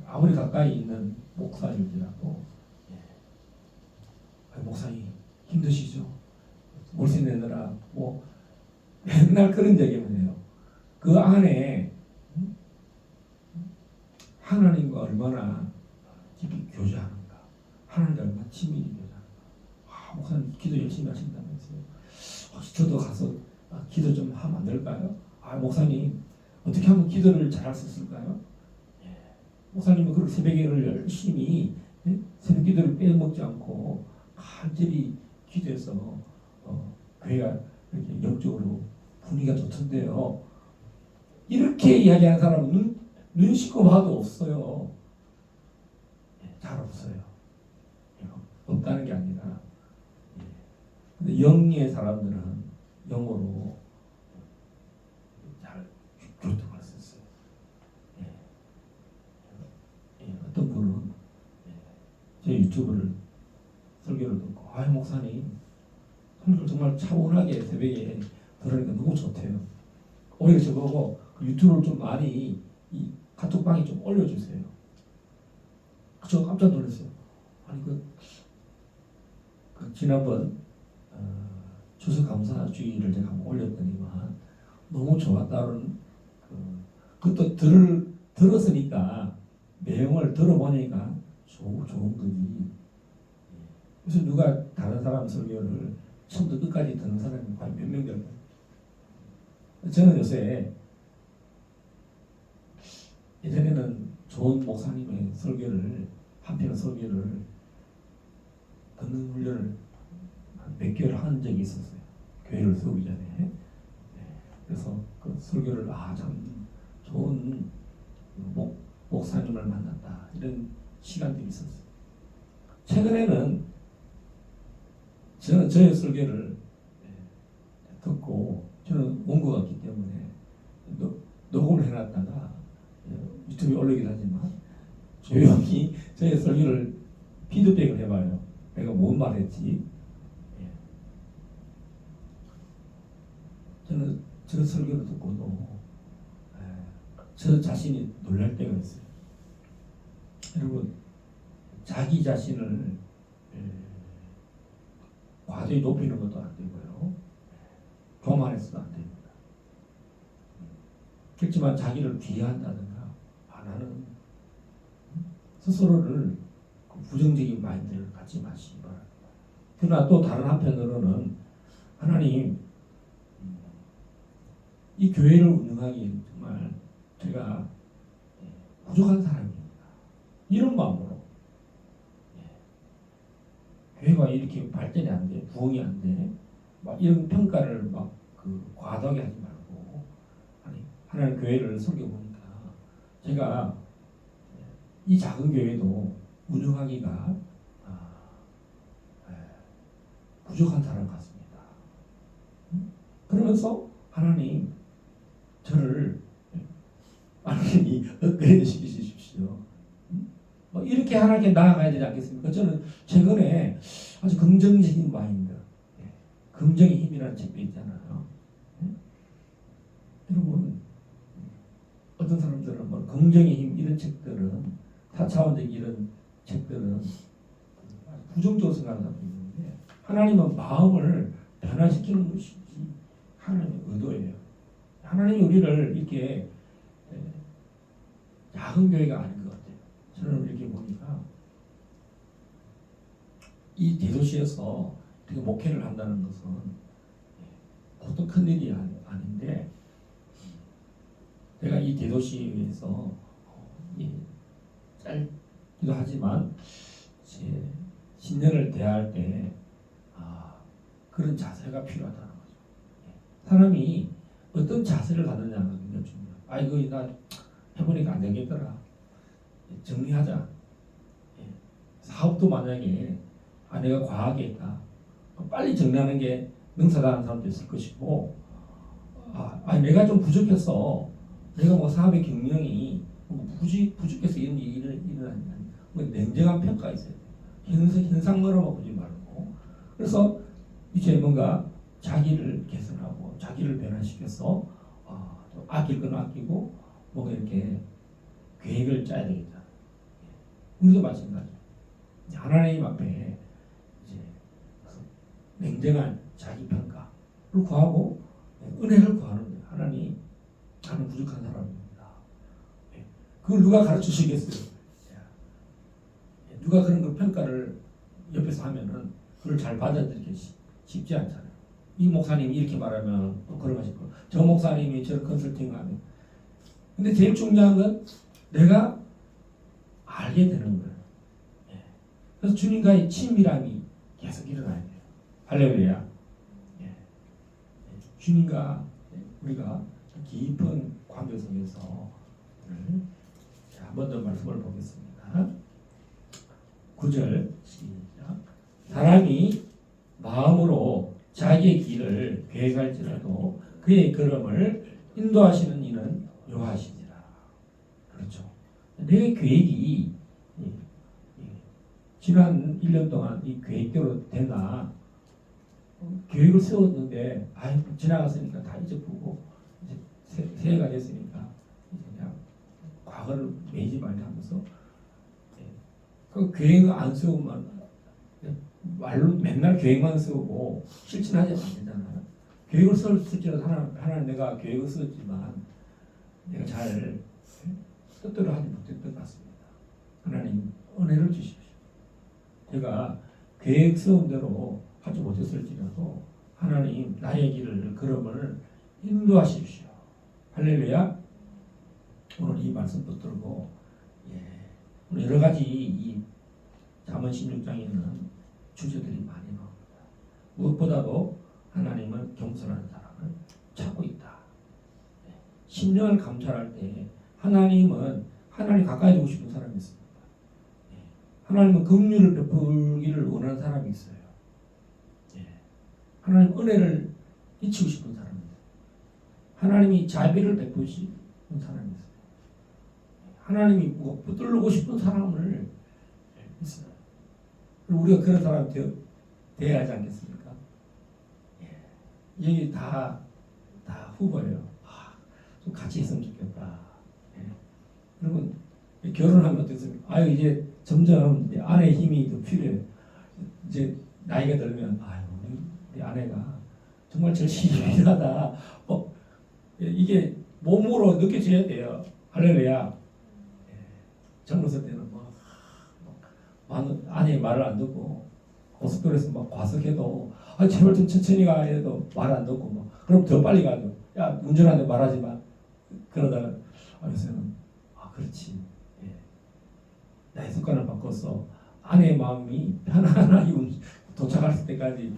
아무리 가까이 있는 목사님들이라도 목사님 힘드시죠? 월세 내느라 맨날 그런 얘기만 해요. 그 안에 하나님과 얼마나 깊이 교제하는가, 하나님과 얼마나 친밀히 교제하는가. 목사님 기도 열심히 하신다면서요. 혹시 저도 가서 기도 좀 하면 안 될까요? 목사님 어떻게 하면 기도를 잘할 수 있을까요? 목사님은 그 새벽에를 열심히 새벽 기도를 빼먹지 않고 간절히 기도해서 교회가 이렇게 영적으로 분위기가 좋던데요. 이렇게 이야기하는 사람은 눈 씻고 봐도 없어요. 잘 없어요. 없다는 게 아니라, 근데 영리의 사람들은 영어로 잘 교통할 수 있어요. 어떤 분은 제 유튜브를 설교를 듣고, 목사님 설교를 정말 차분하게 새벽에 들으니까 너무 좋대요. 오히려 저보고 그 유튜브를 좀 많이 이 카톡방에 좀 올려주세요. 저 깜짝 놀랐어요. 아니 그 지난번 추수감사주의를 제가 한번 올렸더니만 너무 좋았다는 그것도 들었으니까 내용을 들어보니까 좋은 거지. 그래서 누가 다른 사람 설교를 처음부터 끝까지 듣는 사람이 과연 몇 명 될까요? 저는 요새 예전에는 좋은 목사님의 설교를 한편 설교를 듣는 훈련을 한 몇 개월 한 적이 있었어요. 교회를 세우기 전에. 그래서 그 설교를 참 좋은 목사님을 만났다 이런 시간들이 있었어요. 최근에는 저는 저의 설교를 듣고 저는 원고가 없기 때문에 녹음을 해놨다가 유튜브에 올리긴 하지만 조용히 저의 설교를 피드백을 해봐요. 내가 뭔 말했지. 저는 저 설교를 듣고도 저 자신이 놀랄 때가 있어요. 여러분 자기 자신을 과도히 높이는 것도 안 되고요. 교만해서도 안 됩니다. 그렇지만 자기를 비하한다든가 나는 스스로를 부정적인 마인드를 갖지 마시기 바랍니다. 그러나 또 다른 한편으로는 하나님 이 교회를 운영하기 정말 제가 부족한 사람입니다. 이런 마음으로 교회가 이렇게 발전이 안 돼, 부흥이 안 돼, 막 이런 평가를 막 과도하게 하지 말고 하나님 교회를 설교 보니까 제가 이 작은 교회도 운영하기가 부족한 사람 같습니다. 그러면서 하나님 저를 하나님이 업그레이드 시키십시오. 이렇게 하나님께 나아가야 되지 않겠습니까? 저는 최근에 아주 긍정적인 마인드, 긍정의 힘이라는 책도 있잖아요. 여러분 어떤 사람들은 뭐 긍정의 힘 이런 책들은 4차원적인 이런 책들은 부정적으로 생각하는 사람도 있는데 하나님은 마음을 변화시키는 것이지 하나님의 의도예요. 하나님이 우리를 이렇게 작은 교회가 아닌 것 같아요. 저는 이렇게 보니까 이 대도시에서 이렇게 목회를 한다는 것은 보통 큰 일이 아닌데 내가 이 대도시에서 짧기도 하지만 제 신년을 대할 때 그런 자세가 필요하다는 거죠. 사람이 어떤 자세를 갖느냐가 굉장히 중요해요. 이거 나 해보니까 안 되겠더라. 정리하자. 사업도 만약에 내가 과하게 했다. 빨리 정리하는 게 능사다는 사람도 있을 것이고 내가 좀 부족했어. 내가 뭐 사업의 경영이 부족해서 이런 일을 일어나냐. 냉정한 평가가 있어야 돼. 현상으로만 보지 말고. 그래서 이제 뭔가 자기를 개선하고 자기를 변화시켜서 좀 아낄 건 아끼고 뭔가 이렇게 계획을 짜야 되겠다. 우리도 마찬가지예요. 하나님 앞에 이제 냉정한 자기 평가를 구하고 은혜를 구하는 거예요. 하나님, 나는 부족한 사람입니다. 그걸 누가 가르치시겠어요? 누가 그런 걸 평가를 옆에서 하면은 그걸 잘 받아들이기 쉽지 않잖아요. 이 목사님이 이렇게 말하면 또 걸어가실 거고, 저 목사님이 저런 컨설팅을 하면. 근데 제일 중요한 건 내가 알게 되는 거예요. 그래서 주님과의 친밀함이 계속 일어나야 돼요. 할렐루야. 주님과 우리가 깊은 관계 속에서 한 번 더 말씀을 보겠습니다. 9절 시작. 사람이 마음으로 자기의 길을 계획할지라도 그의 걸음을 인도하시는 이는 여호와시니라. 그렇죠. 내 계획이 지난 1년 동안 이 계획대로 되나? 계획을 세웠는데 지나갔으니까 다 잊어보고 이제 새해가 됐으니까 이제 그냥 그걸 매지 말자 하면서 그 계획 안 세우면 말로 맨날 계획만 세우고 실천하지 않잖아. 계획을 쓸지라도 하나는 내가 계획을 썼지만 내가 잘 뜻대로 하지 못했던 것 같습니다. 하나님 은혜를 주십시오. 제가 계획 세운 대로 하지 못했을지라도 하나님 나의 길을 걸음을 인도하십시오. 할렐루야. 오늘 이 말씀 붙들고 오늘 여러 가지 이 잠언 16장에는 주제들이 많이 나옵니다. 무엇보다도 하나님은 겸손한 사람을 찾고 있다. 심령을 감찰할 때 하나님은 하나님 가까이 두고 싶은 사람이 있습니다. 하나님은 긍휼을 베풀기를 원하는 사람이 있어요. 하나님 은혜를 끼치고 싶은 사람입니다. 하나님이 자비를 베푸시는 사람이 있어요. 하나님이 뭐 붙들고 싶은 사람을 있어요. 우리가 그런 사람 되어야 하지 않겠습니까? 여기 다 후보예요. 좀 같이 있으면 좋겠다. 여러분 결혼하면 어떻습니까? 이제 점점 아내의 힘이 더 필요해요. 이제 나이가 들면 우리 아내가 정말 절실히 일하다. 이게 몸으로 느껴져야 돼요. 할렐루야. 젊었을 때는 아내의 말을 안 듣고 고속도로에서 막 과속해도 제발 좀 천천히 가 해도 말 안 듣고 그럼 더 빨리 가죠. 야 운전하는데 말하지 마. 그러다가 요새는 그렇지. 나의 습관을 바꿔서 아내의 마음이 편안하게 도착할 때까지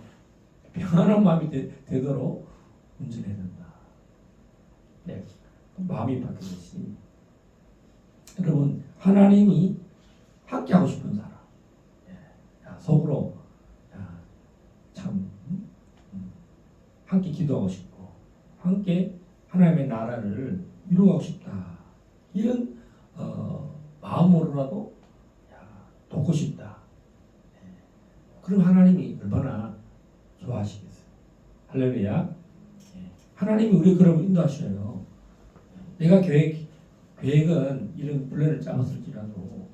평안한 마음이 되도록 운전해야 된다. 마음이 바뀌듯이 여러분 하나님이 함께하고 싶은 사람 속으로 참 함께 기도하고 싶고 함께 하나님의 나라를 이루고 싶다. 이런 마음으로라도 돕고 싶다. 그럼 하나님이 얼마나 좋아하시겠어요. 할렐루야. 하나님이 우리 그럼 인도하셔요. 내가 계획은 이런 플랜을 짜았을지라도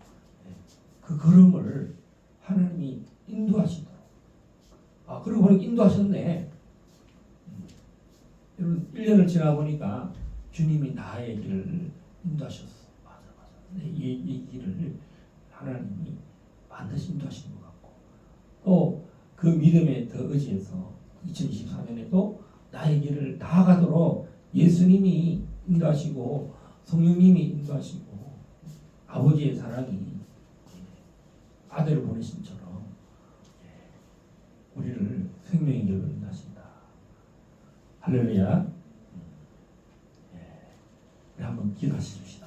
그 걸음을 하나님이 인도하시도록. 그러고 보니까 인도하셨네. 여러분 1년을 지나 보니까 주님이 나의 길을 인도하셨어. 맞아. 이 길을 하나님이 반드시 인도하시는 것 같고 또 그 믿음에 더 의지해서 2024년에도 나의 길을 다 가도록 예수님이 인도하시고 성령님이 인도하시고 아버지의 사랑이 아들을 보내신처럼 우리를 생명의 길로 인도하신다. 할렐루야. 우리 한번 기도하십시다.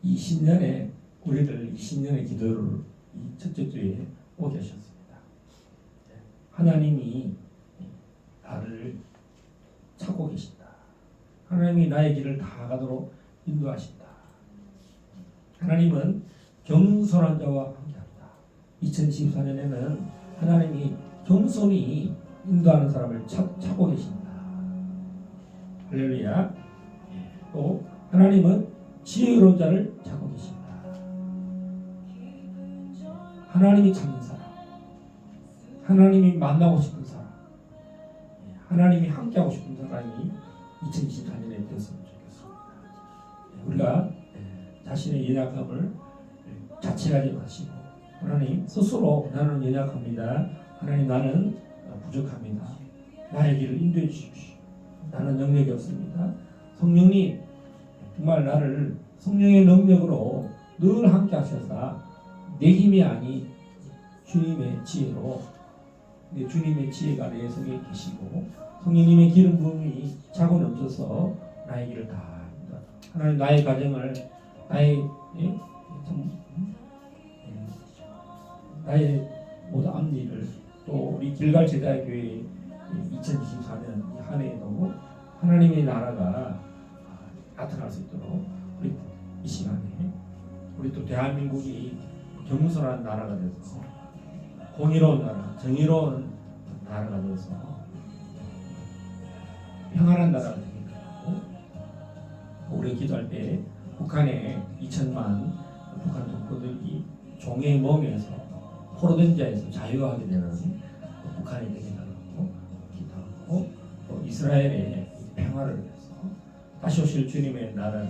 이 신년에 우리를 이 신년의 기도를 이 첫째 주에 오게 하셨습니다. 하나님이 나를 찾고 계신다. 하나님이 나의 길을 다 가도록 인도하신다. 하나님은 겸손한 자와 함께한다. 2024년에는 하나님이 겸손히 인도하는 사람을 찾고 계신다. 할렐루야. 또 하나님은 지혜로운 자를 찾고 계신다. 하나님이 찾는 사람, 하나님이 만나고 싶은 사람, 하나님이 함께하고 싶은 사람이 2024년에 되었으면 좋겠습니다. 우리가 자신의 연약함을 자책하지 마시고 하나님 스스로 나는 연약합니다. 하나님 나는 부족합니다. 나의 길을 인도해 주십시오. 나는 능력이 없습니다. 성령님 정말 나를 성령의 능력으로 늘 함께 하셔서 내 힘이 아니 주님의 지혜로 내 주님의 지혜가 내 속에 계시고 성령님의 기름 부음이 차고 넘쳐서 나의 길을 다 하나님 나의 가정을 나의 모든 앞일을 또 우리 길갈 제자교회 2024년 한 해에도 하나님의 나라가 나타날 수 있도록 우리 이 시간에 우리 또 대한민국이 겸손한 나라가 돼서 공의로운 나라, 정의로운 나라가 돼서 평안한 나라가 되게 하고 우리 기도할 때 북한에 2천만 북한 동포들이 종의 멍에서 포로된 자에서 자유하게 되는 북한이 되게 달라고 기도하고 또 이스라엘의 평화를 위해서 다시 오실 주님의 나라를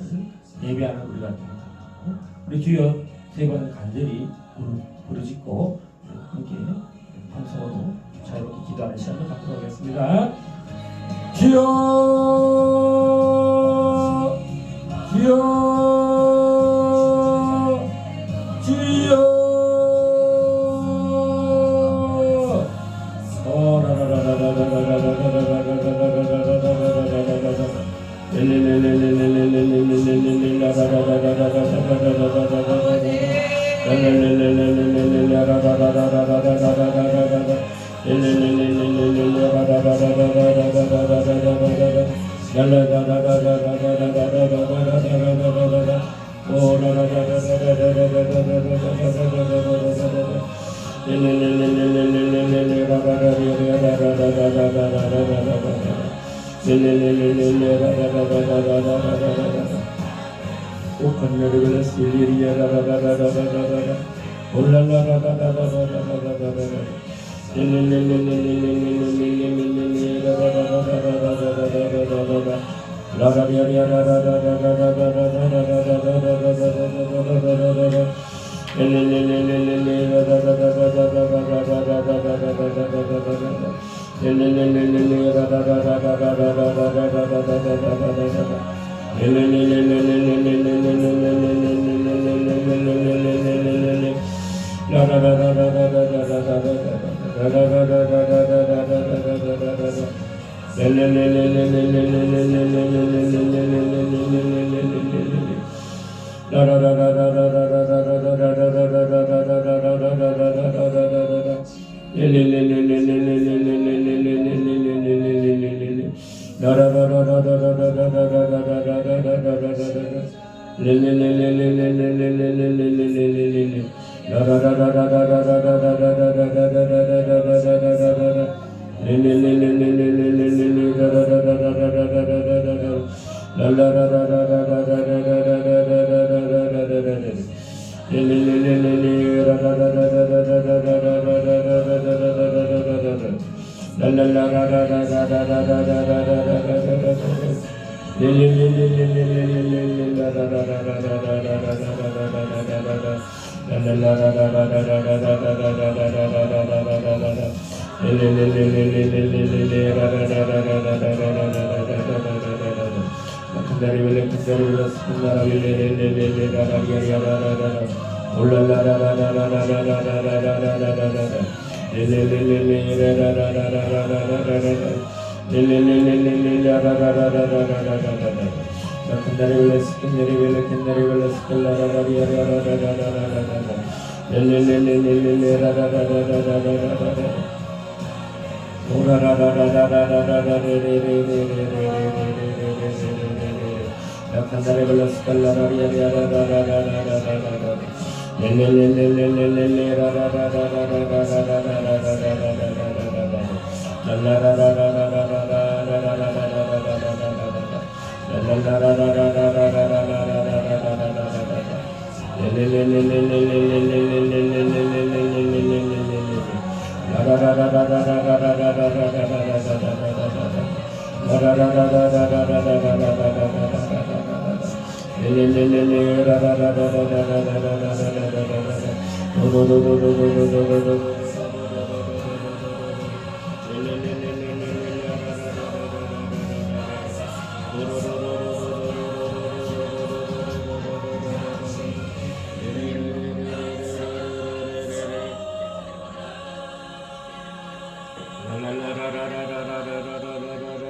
예배하는 우리가 되게 달라고 우리 주여 세 번 간절히 부르짖고 함께 평소도 자유롭게 기도하는 시간을 갖도록 하겠습니다. 주여 주여 주여